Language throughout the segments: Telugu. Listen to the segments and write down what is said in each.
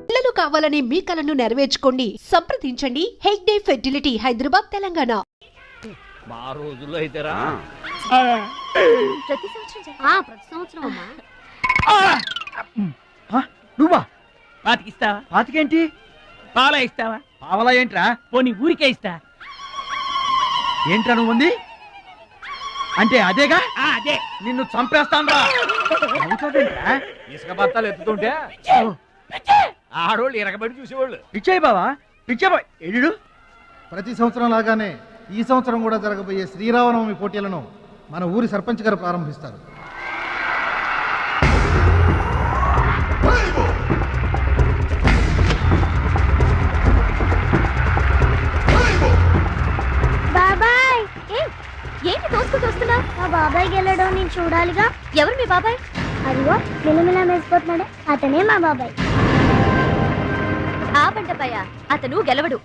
పిల్లలు కావాలని మీ కలను నెరవేర్చుకోండి. సంప్రదించండి హెగ్డే ఫెర్టిలిటీ, హైదరాబాద్, తెలంగాణ. మా రోజుల్లో అయితేరా ప్రతి సంవత్సరం అమ్మా. నువ్వా? పాతికిస్తావా? పాతికేంటి? పాలా ఇస్తావా? పావలా ఏంట్రా? పోనీ ఊరికే ఇస్తా. ఏంట్రా నువ్వు ఉంది అంటే అదేగా? అదే. నిన్ను చంపేస్తాన్రా. ఇసుక బత్తాలు ఎత్తుతుంటే ఆడోళ్ళు ఇరగబడి చూసేవాళ్ళు. పిచ్చాయి బావా, పిచ్చాయి ఎడు. ప్రతి సంవత్సరం లాగానే ఈ సంవత్సరం కూడా జరగబోయే శ్రీరామనవమి పోటీలను మన ఊరి సర్పంచ్ గారు ప్రారంభిస్తారు. బాబాయ్ ఏంటి తోసుకుంటూ వస్తున్నావు? మా బాబాయ్ గెలడం నేను చూడాలిగా. ఎవరు మీ బాబాయ్? అదిగో మిలమిలా మేసిపోతున్నాడే, అతనే మా బాబాయ్. ఆ బండపయ్య అతను గెలవడు.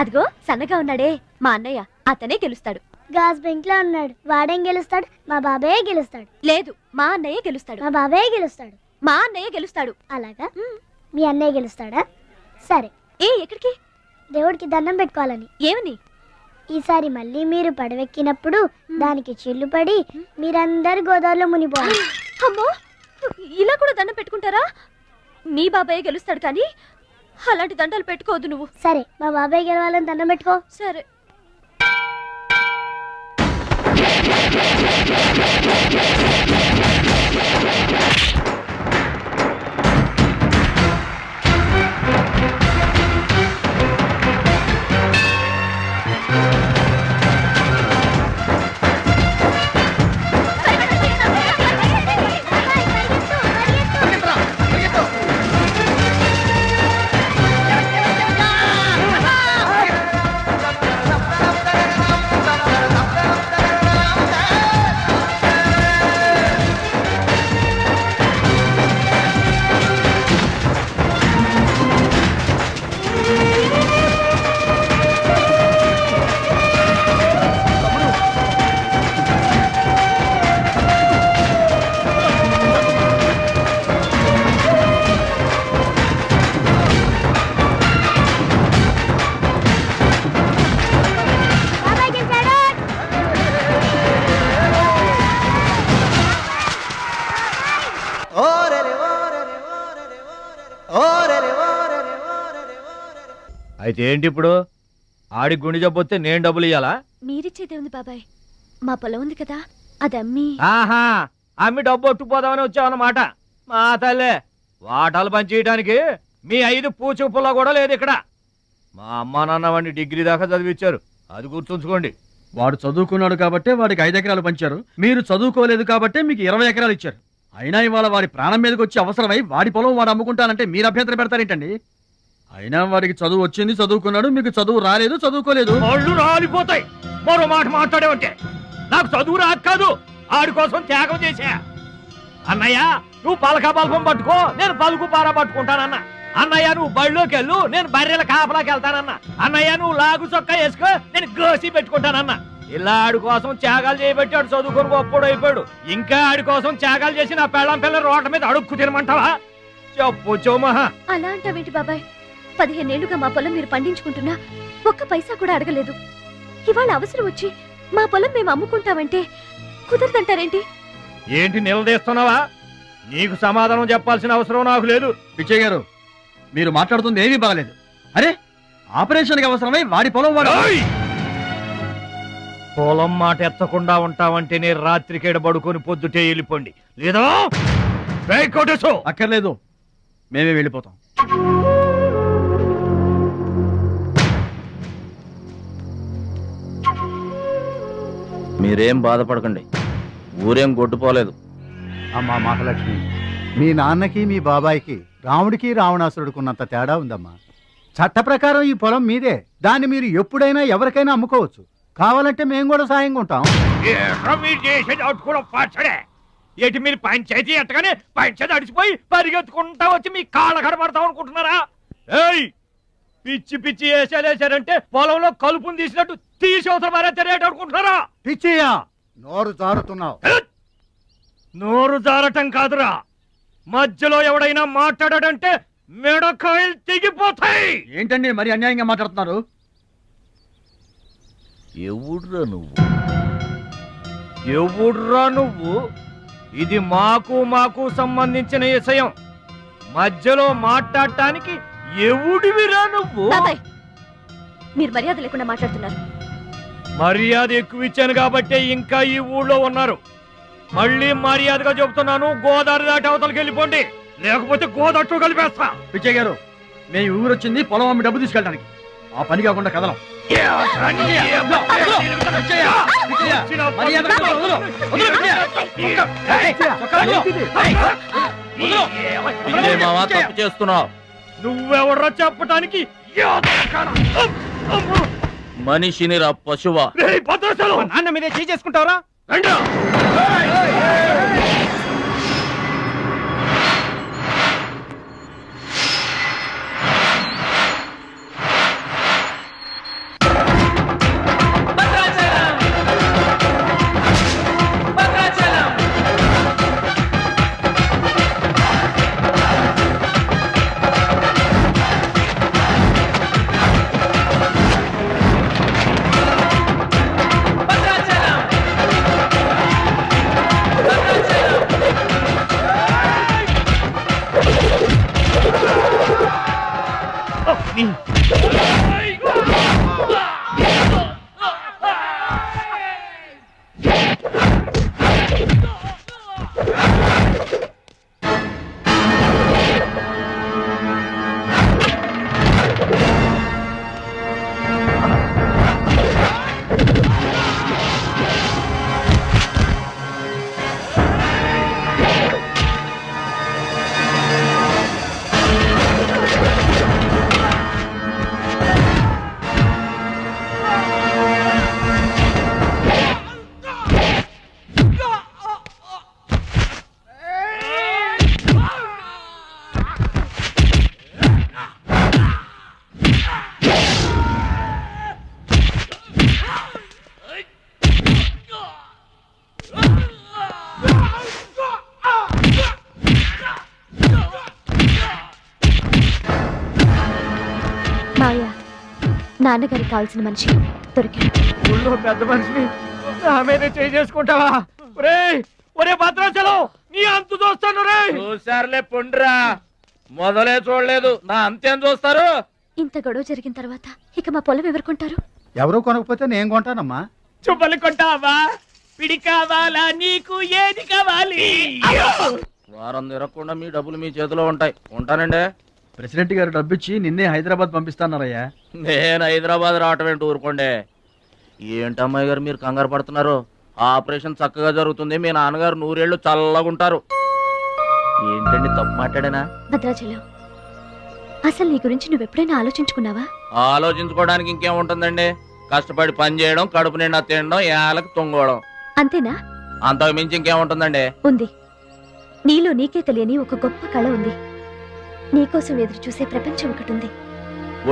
అదిగో సన్నగా ఉన్నాడే మా అన్నయ్య, అతనే గెలుస్తాడు. గాజ్ బెంక్ లో ఉన్నాడు, వాడేం గెలుస్తాడు? మా బాబాయ్ గెలుస్తాడు. లేదు, మా అన్నయ్య గెలుస్తాడు. మా బాబాయ్ గెలుస్తాడు. మా అన్నయ్య గెలుస్తాడు. అలాగా? మీ అన్నయ్య గెలుస్తాడా? సరే. ఎక్కడికి? దేవుడికి దండం పెట్టుకోవాలని. ఏమని? ఈసారి మళ్ళీ మీరు పడవెక్కినప్పుడు దానికి చిల్లు పడి మీరందరు గోదావరిలో మునిపోవాలి. అమ్మో, ఇలా కూడా దండం పెట్టుకుంటారా? మీ బాబాయ్ గెలుస్తాడు కానీ అలాంటి దండాలు పెట్టుకోవద్దు నువ్వు. సరే, మా బాబాయ్ గెలవాలని దండం పెట్టుకో. సరే. అయితే ఏంటి ఇప్పుడు? ఆడి గుండె జబ్బొస్తే నేను డబ్బులు ఇయ్యాలా? మీరిచ్చేదే ఉంది బాబాయ్, మా పొలం ఉంది కదా, అది అమ్మి. ఆహా, అమ్మి డబ్బు ఒట్టుకుపోదామని వచ్చావన్నమాట. మా తల్లే, వాటాలు పంచేయటానికి మీ 5 పూచు పుల్ల కూడా లేదు ఇక్కడ. మా అమ్మా నాన్న వాడిని డిగ్రీ దాకా చదివించారు, అది గుర్తుంచుకోండి. వాడు చదువుకున్నాడు కాబట్టే వాడికి 5 ఎకరాలు పంచారు. మీరు చదువుకోలేదు కాబట్టే మీకు 20 ఎకరాలు ఇచ్చారు. అయినా ఇవాళ వాడి ప్రాణం మీదకి వచ్చి అవసరమై వాడి పొలం వాడు అమ్ముకుంటానంటే మీరు అభ్యంతరం పెడతారేంటండి? అయినా వాడికి చదువు వచ్చింది, చదువుకున్నాడు. మీకు చదువు రాలేదు, చదువుకోలేదు. ఒళ్ళు రాలిపోతాయి మరో మాట మాట్లాడేవంటే. నాకు చదువు రాదు కాదు, ఆడి కోసం త్యాగం చేశా. అన్నయ్య నువ్వు పలక బల్పం పట్టుకో, నేను పలుకు పార పట్టుకుంటానన్న. అన్నయ్య నువ్వు బళ్ళోకి వెళ్ళు, నేను బర్రెల కాపలాకి వెళ్తానన్న. అన్నయ్య నువ్వు లాగు చొక్కా వేసుకో, నేను గోసి పెట్టుకుంటానన్న. ఇలా ఆడి కోసం త్యాగాలు చేయబట్టి ఆడు చదువుకొని గొప్పడు అయిపోయాడు. ఇంకా ఆడి కోసం త్యాగాలు చేసి నా పెళ్ళం పిల్లల రోడ్ల మీద అడుక్కు తినమంటావా? చెప్పు చోమహా. అలా అంటావేంటి బాబాయ్? 15 ఏళ్లుగా మా పొలం మీరు పండించుకుంటున్నా ఒక్క పైసా కూడా అడగలేదు. ఇవాళ అవసరం వచ్చి మా పొలం మేము అమ్ముకుంటామంటే కుదరదంటారేంటి? ఏంటి నిలదీస్తున్నావా? నీకు సమాధానం చెప్పాల్సిన అవసరం నాకు లేదు. పిచ్చయ్య గారు, మీరు మాట్లాడుతుంది ఏమీ బాగలేదు. అరే, ఆపరేషన్కి అవసరమై వాడి పొలం వాడు. పొలం మాట ఎత్తకుండా ఉంటావంటే నేను రాత్రికేడ పడుకొని పొద్దుటే వెళ్ళిపోండి, లేదా అక్కర్లేదు, మేమే వెళ్ళిపోతాం. మీరేం బాధపడకండి, ఊరేం గొడ్డుపోలేదు. అమ్మా మహాలక్ష్మి, మీ నాన్నకి మీ బాబాయికి రాముడికి రావణాసురుడికున్నంత తేడా ఉందమ్మా. చట్ట ప్రకారం ఈ పొలం మీదే, దాన్ని మీరు ఎప్పుడైనా ఎవరికైనా అమ్ముకోవచ్చు. కావాలంటే మేము కూడా సాయంగా ఉంటాం. ఏంటి మీరు పంచాయతీ ఎట్టగానే పంచాయతీ అడిచిపోయి పరిగెత్తుకుంటా వచ్చి మీ కాళ్ళ కడబడతాం అనుకుంటున్నారా? ఏయ్, పిచ్చి పిచ్చి వేసాలేసారంటే పొలంలో కలుపుని తీసినట్టు తీసి అవసరం మరేట అనుకుంటున్నారా? పిచ్చియా, నోరు జారుతున్నావు. నోరు జారటం కాదురా, మధ్యలో ఎవడైనా మాట్లాడాడంటే మెడకాయలు తెగిపోతాయి. ఏంటండి మరి అన్యాయంగా మాట్లాడుతున్నారు? ఎవడ్రా నువ్వు? ఎవడ్రా నువ్వు? ఇది మాకు సంబంధించిన విషయం. మధ్యలో మాట్లాడటానికి ఎవడివిరా నువ్వు? బాబాయ్ మీరు మర్యాద లేకుండా మాట్లాడుతున్నారు. మర్యాద ఎక్కువ ఇచ్చాను కాబట్టే ఇంకా ఈ ఊళ్ళో ఉన్నారు. మళ్ళీ మర్యాదగా చెబుతున్నాను, గోదావరి దాటి అవతలకి వెళ్ళిపోండి, లేకపోతే గోదట్టు కలిపేస్తా. పిచ్చయ్య గారు, మేము ఊరు వచ్చింది పొలం అమ్మి డబ్బు తీసుకెళ్ళడానికి. ఆ పని కాకుండా కదలం. ఇదే మావా తప్పు చేస్తున్నావు. నువ్వెవడ్రా చెప్పటానికి? మనిషిని రా పశువా. నాన్న మీదే చేసుకుంటావరా? మావయ్య నాన్నగారికి కావాల్సిన మనిషి దొరికాడు. ఊళ్ళో పెద్ద మనిషిని నా మీద చేసుకుంటావా? ఒరే భద్రాచలం, నీ అంతు చూస్తాను రే. చూసారులే పొండ్రా, మొదలే చూడలేదు, నా అంతేం చూస్తారు? ఇంత గొడవ జరిగిన తర్వాత ఇక మా పొలం ఎవరుకుంటారు? ఎవరో కొనకపోతే నేను కొంటానమ్మా. చుబ్బలు కొంటావా? పిడి కావాలా? నీకు ఏది కావాలి? వారం తిరగకుండా మీ డబ్బులు మీ చేతిలో ఉంటాయి. ఉంటానండి. ప్రెసిడెంట్ గారు డబ్బిచ్చి నిన్నే హైదరాబాద్ పంపిస్తాన్నారయ్యా. నేను హైదరాబాద్ రావటం ఏంటి, ఊరుకోండి. ఏంటమ్మాయి గారు మీరు కంగారు పడుతున్నారు? ఆపరేషన్ చక్కగా జరుగుతుంది, మీ నాన్నగారు 100 ఏళ్ళు చల్లగుంటారు. ఏంటండి తప్పు మాట్లాడానా? భద్రాచలం అసలు నీ గురించి నువ్వెప్పుడైనా ఆలోచించుకున్నావా? ఆలోచించుకోవడానికి ఇంకేముంటుందండి, కష్టపడి పని చేయడం, కడుపు నిండా తినడం, ఏళ్ళకి తొంగోవడం, అంతేనా? అంతకు మించి ఇంకేముంటుందండి? ఉంది. నీలో నీకే తెలియని ఒక గొప్ప కళ ఉంది. నీకోసం ఎదురు చూసే ప్రపంచం ఒకటి ఉంది.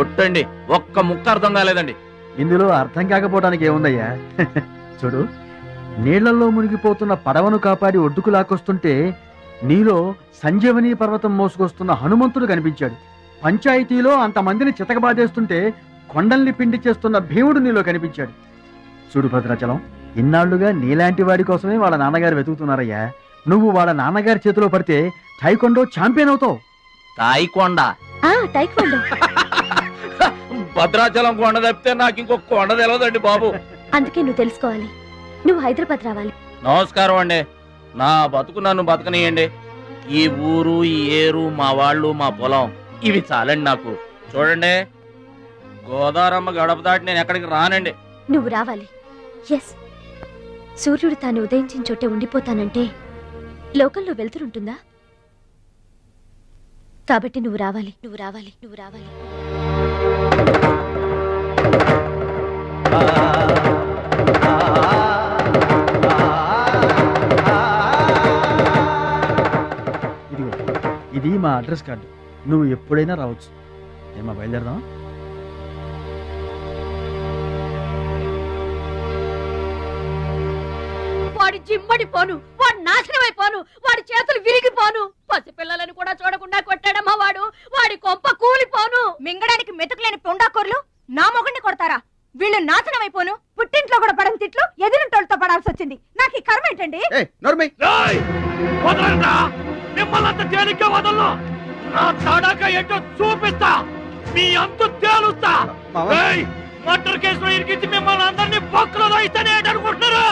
ఒట్టండి, ఒక్క ముక్క అర్థం కాలేదండి. ఇందులో అర్థం కాకపోవడానికి ఏముందయ్యా? చూడు, నీళ్లలో మునిగిపోతున్న పడవను కాపాడి ఒడ్డుకు లాక్కొస్తుంటే నీలో సంజీవని పర్వతం మోసుకొస్తున్న హనుమంతుడు కనిపించాడు. పంచాయతీలో అంతమందిని చితకబాదేస్తుంటే కొండల్ని పిండి చేస్తున్న భీముడు నీలో కనిపించాడు. చూడు భద్రాచలం, ఇన్నాళ్లుగా నీలాంటి వాడి కోసమే వాళ్ళ నాన్నగారు వెతుకుతున్నారయ్యా. నువ్వు వాళ్ళ నాన్నగారి చేతిలో పడితే టైకొండో ఛాంపియన్ అవుతావు. తాయికొండ? టైక్వాండో. భద్రాచలం కొండ తప్పితే నాకు ఇంకొక కొండ తెలియదండి బాబు. అందుకే నువ్వు తెలుసుకోవాలి. నువ్వు హైదరాబాద్ రావాలి. నమస్కారం అండి, నా బతుకు నన్ను బతకనియండి. ఈ ఊరు, ఈ ఏరు, మా వాళ్ళు, మా పొలం, ఇవి చాలండి నాకు. చూడండి, గోదావరమ్మ గడప దాటి నేను ఎక్కడికి రానండి. నువ్వు రావాలి. ఎస్, సూర్యుడు తాను ఉదయించిన చోటే ఉండిపోతానంటే లోకంలో వెళ్తురుంటుందా? కాబట్టి నువ్వు రావాలి, నువ్వు రావాలి, నువ్వు రావాలి. ఇది మా అడ్రస్ కార్డు. నువ్వు ఎప్పుడైనా రావచ్చు. ఏమా బయలుదేరదాం? వాడి జిమ్మడి పోను. వాడు నాశనం అయిపోను, వాడి చేతులు విరిగిపోను. పసిపిల్లలని కూడా చూడకుండా కొట్టాడమ్మా వాడు. వాడి కొంప కూలిపోను. మింగడానికి మెతుకులేని పొండాకోర్లు నా మొగుడిని కొడతారా? వీళ్ళు నాశనం అయిపోను. పుట్టింట్లో కూడా పడని తిట్లు ఎదిరింటోళ్ళతో పడాల్సి వచ్చింది. నాకు ఈ కర్మ ఏంటండి? రేయ్, వదలండ్రా. మిమ్మల్ని అంత తేలిగ్గా వదలను. నా తడాక ఏంటో చూపిస్తా. మీ అంతు తేలుస్తా. రేయ్, మర్డర్ కేసులో ఇరికించి మిమ్మల్ని అందరినీ బొక్కలో దాయిస్తానే అనుకుంటున్నారా?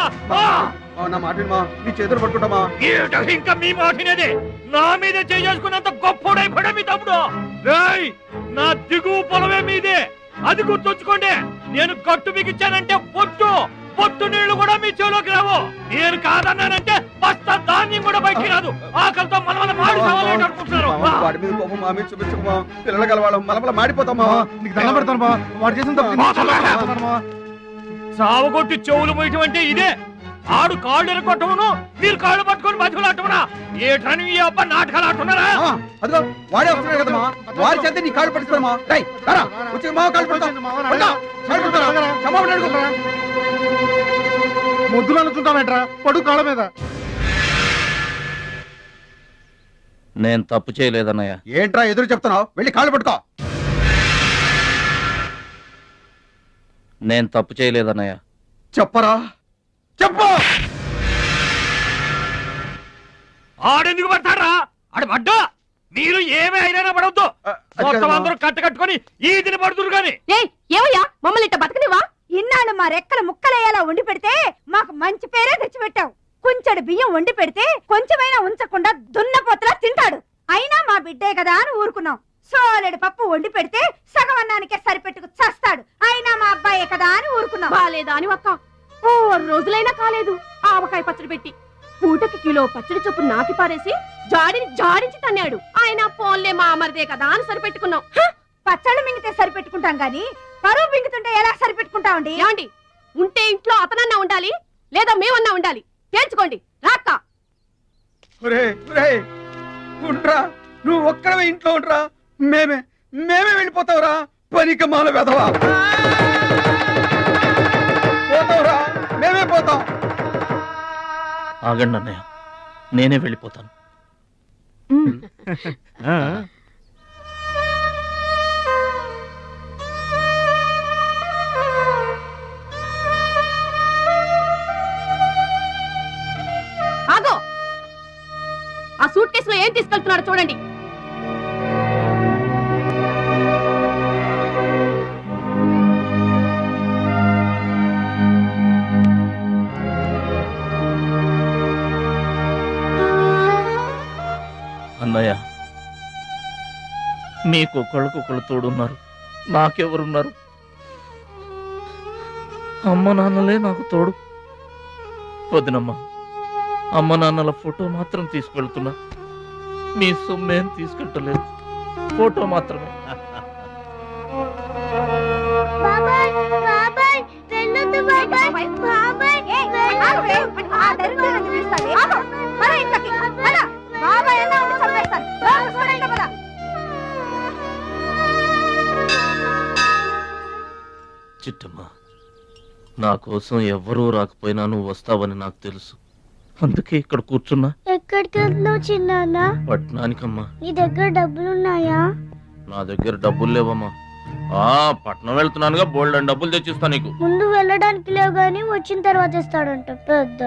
నా మాట విను మావా, నీ చేతులు పట్టుకుంటామా? ఇంకా మీ మాటినేది. నా మీద చేసుకున్నంత గొప్పోడైపోయా మీ తమ్ముడు. రేయ్, నా దిగువ పొలమే మీదే, అది గుర్తుంచుకోండి. నేను గట్టు బిగించానంటే పొట్టు నీళ్లు కూడా మీ చెవులోకి రావు. నేను కాదన్నానంటే బస్తా ధాన్యం కూడా బయటికి రాదు. ఆకలితో మన మాడి అనుకుంటున్నారు. వాడి మీద కోపం మా మీద చూపించకమా, పిల్లలు గలవాళ్ళం మలమల మాడిపోతామా. నీకు దండం పెడతాను బా, వాడు చేసిన తప్పు చావగొట్టి చెవులు మొయ్యటం అంటే ఇదే. ఆడు కాళ్ళు ఎరగొట్టమును, మీరు కాళ్ళు పట్టుకొని బతుకులాటమునా? ఏటని ఈ అబ్బా నాటకాలు ఆడుతున్నారా? అదిగో వాడే వస్తున్నాడు కదమ్మా, వాడి చేత నీ కాళ్ళు పట్టుకోమా. వచ్చి మా కాళ్ళు పడతాం. ముద్దులు అనుకుంటామేట్రా, పడు కాళ్ళ మీద. నేను తప్పు చేయలేదన్నయ్య. ఏంట్రా ఎదురు చెప్తున్నావు? వెళ్ళి కాళ్ళు పట్టుకో. నేను తప్పు చేయలేదన్నయ్య. చెప్పరా, చెప్పు. ఆడెందుకు పడతారా? ఆడు పడ్డా. మీరు ఏమే అయినా పడవద్దు. మొత్తం అందరూ కట్టుకొని ఈదిని పడుతురు గాని. ఏమయ్యా మమ్మల్ని ఇట్ట బతకనివా? ఇన్నాళ్ళు మా రెక్కల ముక్కలయ్యేలా వండి పెడితే మాకు మంచి పేరే తెచ్చిపెట్టావు. కొంచెడు బియ్యం వండి పెడితే కొంచెమైనా ఉంచకుండా దున్నపోతలా తింటాడు. అయినా మా బిడ్డే కదా అని ఊరుకున్నాం. సోలెడు పప్పు వండి పెడితే సగం అన్నానికే సరిపెట్టుకు చస్తాడు. అయినా మా అబ్బాయే కదా అని ఊరుకున్నాం. బాలేదా అని ఒక్క 4 రోజులైనా కాలేదు ఆవకాయ పచ్చడి పెట్టి. పూటకి కిలో పచ్చడి చొప్పు నాకి పారేసి జాడించి తన్నాడు. ఆయన పోన్లే మా అమర్దే కదా అని సరిపెట్టుకున్నాం. పచ్చళ్ళు మింగితే సరిపెట్టుకుంటాం గాని పరువు మింగుతుంటే ఎలా సరిపెట్టుకుంటామండి? ఏమండి, ఉంటే ఇంట్లో అతనన్నా ఉండాలి, లేదా మేమన్నా ఉండాలి. తేల్చుకోండి. రాక్క ఉంట్రా, నువ్వు ఒక్కడవే ఇంట్లో ఉంట్రా. మేమే వెళ్ళిపోతావురా. పనికి మాల వెధవా. పోతావురా, మేమే పోతాం. ఆగండి అన్నయ్య, నేనే వెళ్ళిపోతాను. ఆగో, ఆ సూట్ కేసులో ఏం తీసుకెళ్తున్నారో చూడండి. అన్నయ్య, మీకు ఒకళ్ళకొకళ్ళు తోడున్నారు, నాకెవరున్నారు? అమ్మ నాన్నలే నాకు తోడు. వదినమ్మా, అమ్మ నాన్నల ఫోటో మాత్రం తీసుకెళ్తున్నా. మీ సొమ్మేం తీసుకెళ్ళలేదు, ఫోటో మాత్రమే. చిట్టమ్మ, నా కోసం ఎవ్వరూ రాకపోయినా నువ్వు వస్తావని నాకు తెలుసు. అందుకే ఇక్కడ కూర్చున్నా. ఎక్కడికి వెళ్తున్నావు చిన్నాన్న? పట్నానికమ్మా. నీ దగ్గర డబ్బులున్నాయా? నా దగ్గర డబ్బులు లేవమ్మా. పట్నం వెళ్తున్నానుగా, బోల్డ్ డబ్బులు తెచ్చిస్తా నీకు. ముందు వెళ్ళడానికి లేవు గాని వచ్చిన తర్వాత ఇస్తాడంట పెద్ద.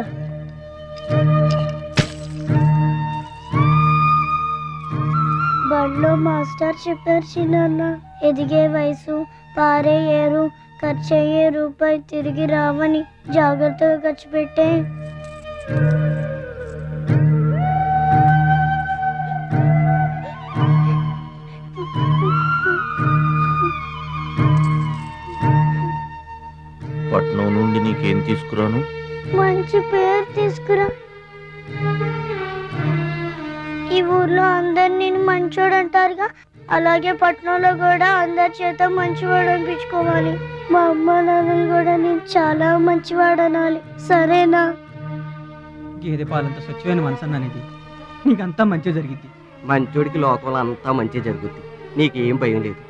బడిలో మాస్టర్ చెప్పారు చిన్నాన్న, ఎదిగే వయసు, పారే ఏరు, ఖర్చయ్యే రూపాయి తిరిగి రావని. జాగ్రత్తగా ఖర్చు పెట్టే. పట్నం నుండి నీకేం తీసుకురాను? మంచి పేరు తీసుకురా. ఈ ఊర్లో అందరు నేను మంచోడు అంటారుగా, అలాగే పట్నంలో కూడా అందరి చేత మంచివాడు అనిపించుకోవాలి. మా అమ్మ నాన్నలు కూడా నేను చాలా మంచివాడు అనాలి. సరేనా? గేదె పాలంత స్వచ్ఛమైన మనసు అన్నది నీకంతా మంచి జరిగింది. మంచోడికి లోకంలో అంతా మంచి జరుగుద్ది. నీకేం భయం లేదు.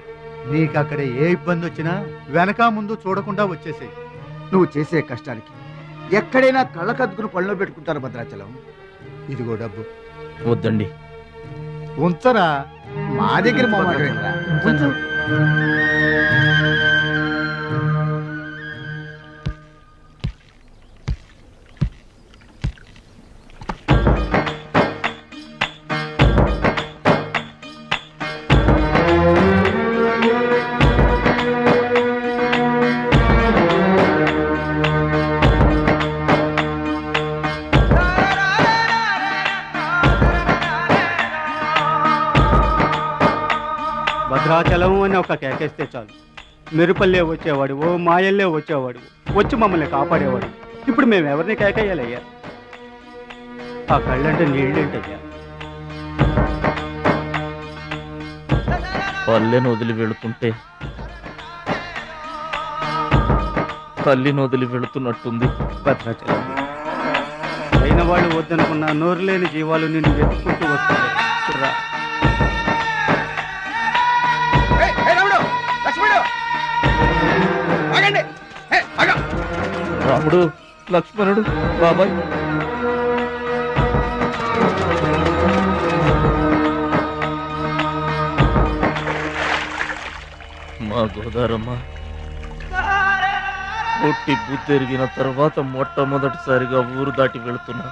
నీకు అక్కడ ఏ ఇబ్బంది వచ్చినా వెనక ముందు చూడకుండా వచ్చేసేయ్. నువ్వు చేసే కష్టానికి ఎక్కడైనా కళ్ళకద్దుకుని పళ్ళలో పెట్టుకుంటారు భద్రాచలం. ఇదిగో డబ్బు. వద్దండి. ఉంచరా, మా దగ్గర మొహమాట ఏంట్రా? ఉంచు. భద్రాచలం అని ఒక కేకేస్తే చాలు, మెరుపల్లే వచ్చేవాడు, ఓ మాయల్లే వచ్చేవాడు, వచ్చి మమ్మల్ని కాపాడేవాడు. ఇప్పుడు మేము ఎవరిని కేకేయాలయ్యా? ఆ కళ్ళంటే నీళ్ళేంటయ్యా? పల్లెను వదిలి వెళుతుంటే తల్లిని వదిలి వెళుతున్నట్టుంది. భద్రాచలం అయిన వాళ్ళు వద్దనుకున్న నోరు లేని జీవాలు నిన్ను వెతుక్కుంటూ వస్తాయి. రా. రాముడు, లక్ష్మణుడు, బాబాయ్. మా గోదారమ్మ పుట్టి బుద్ధెరిగిన తర్వాత మొట్టమొదటిసారిగా ఊరు దాటి వెళుతున్నా.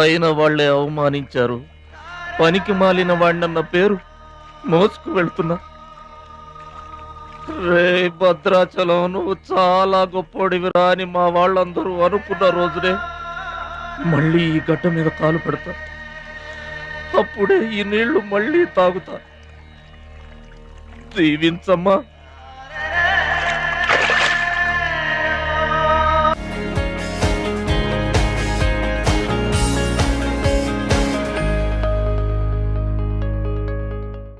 అయిన వాళ్లే అవమానించారు. పనికి మాలిన వాడినన్న పేరు మోసుకు వెళ్తున్నా. రే భద్రాచలం, నువ్వు చాలా గొప్పోడివిరా అని మా వాళ్ళందరూ అనుకున్న రోజునే మళ్ళీ ఈ గడ్డ మీద కాలు పెడతా. అప్పుడే ఈ నీళ్లు మళ్ళీ తాగుతా. దీవించమ్మా.